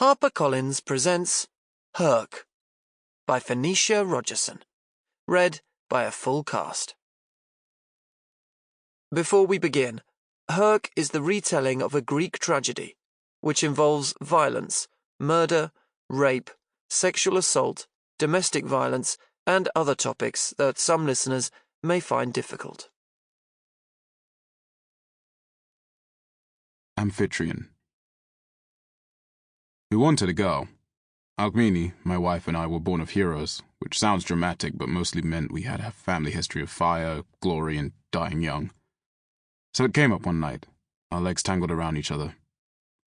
HarperCollins presents Herc by Phoenicia Rogerson, read by a full cast. Before we begin, Herc is the retelling of a Greek tragedy, which involves violence, murder, rape, sexual assault, domestic violence, and other topics that some listeners may find difficult. Amphitryon. We wanted a girl. Alcmene, my wife, and I were born of heroes, which sounds dramatic but mostly meant we had a family history of fire, glory, and dying young. So it came up one night, our legs tangled around each other.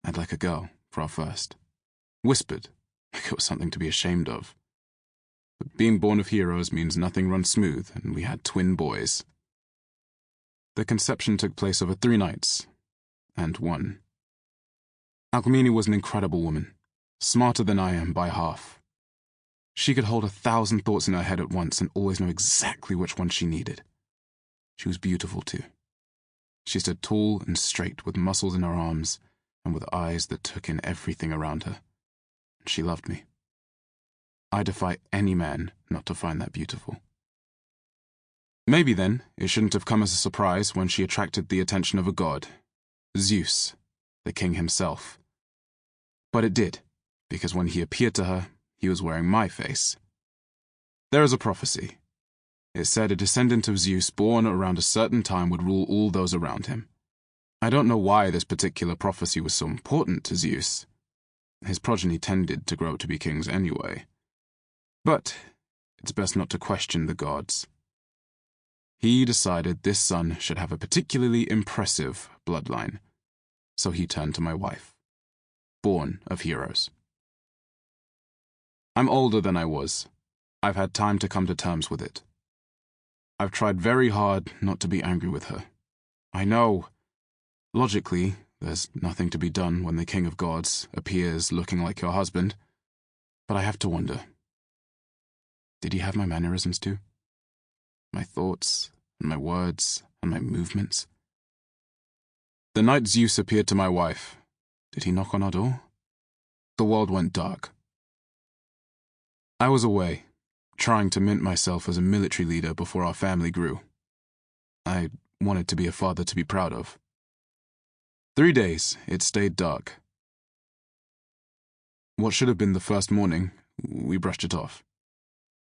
I'd like a girl for our first. Whispered, like it was something to be ashamed of. But being born of heroes means nothing runs smooth, and we had twin boys. The conception took place over 3 nights, and one. Alcmene was an incredible woman, smarter than I am by half. She could hold 1,000 thoughts in her head at once and always know exactly which one she needed. She was beautiful, too. She stood tall and straight with muscles in her arms and with eyes that took in everything around her. And she loved me. I defy any man not to find that beautiful. Maybe then, it shouldn't have come as a surprise when she attracted the attention of a god, Zeus, the king himself. But it did, because when he appeared to her, he was wearing my face. There is a prophecy. It said a descendant of Zeus born around a certain time would rule all those around him. I don't know why this particular prophecy was so important to Zeus. His progeny tended to grow to be kings anyway. But it's best not to question the gods. He decided this son should have a particularly impressive bloodline, so he turned to my wife, born of heroes. I'm older than I was. I've had time to come to terms with it. I've tried very hard not to be angry with her. I know, logically, there's nothing to be done when the king of gods appears looking like your husband, but I have to wonder. Did he have my mannerisms too? My thoughts, and my words, and my movements? The night Zeus appeared to my wife, did he knock on our door? The world went dark. I was away, trying to mint myself as a military leader before our family grew. I wanted to be a father to be proud of. 3 days, it stayed dark. What should have been the first morning, we brushed it off.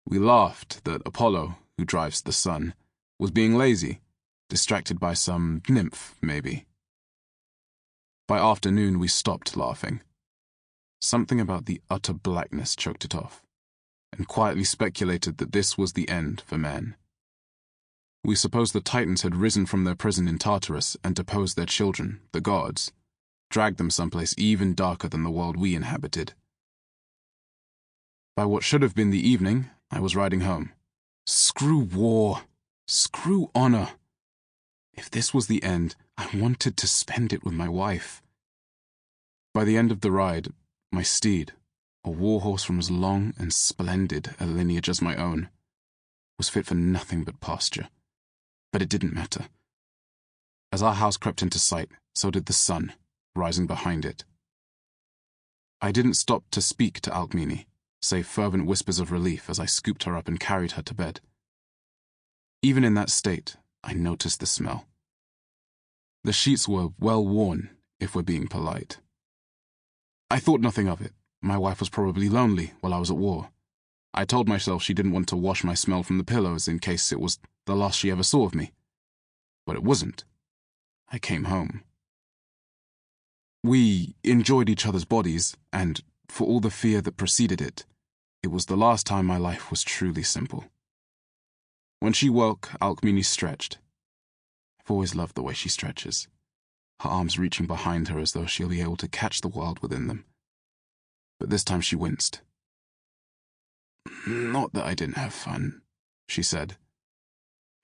We laughed that Apollo, who drives the sun, was being lazy, distracted by some nymph, maybe. By afternoon, we stopped laughing. Something about the utter blackness choked it off, and quietly speculated that this was the end for man. We supposed the Titans had risen from their prison in Tartarus and deposed their children, the gods, dragged them someplace even darker than the world we inhabited. By what should have been the evening, I was riding home. Screw war. Screw honor. If this was the end, I wanted to spend it with my wife. By the end of the ride, my steed, a warhorse from as long and splendid a lineage as my own, was fit for nothing but pasture. But it didn't matter. As our house crept into sight, so did the sun, rising behind it. I didn't stop to speak to Alcmene, save fervent whispers of relief as I scooped her up and carried her to bed. Even in that state, I noticed the smell. The sheets were well worn, if we're being polite. I thought nothing of it. My wife was probably lonely while I was at war. I told myself she didn't want to wash my smell from the pillows in case it was the last she ever saw of me. But it wasn't. I came home. We enjoyed each other's bodies, and for all the fear that preceded it, it was the last time my life was truly simple. When she woke, Alcmene stretched. I've always loved the way she stretches, her arms reaching behind her as though she'll be able to catch the world within them. But this time she winced. Not that I didn't have fun, she said,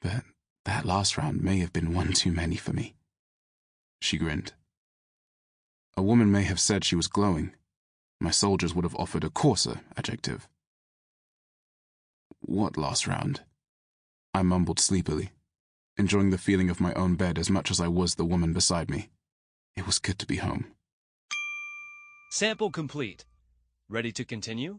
but that last round may have been one too many for me. She grinned. A woman may have said she was glowing. My soldiers would have offered a coarser adjective. What last round? I mumbled sleepily, enjoying the feeling of my own bed as much as I was the woman beside me. It was good to be home. Sample complete. Ready to continue?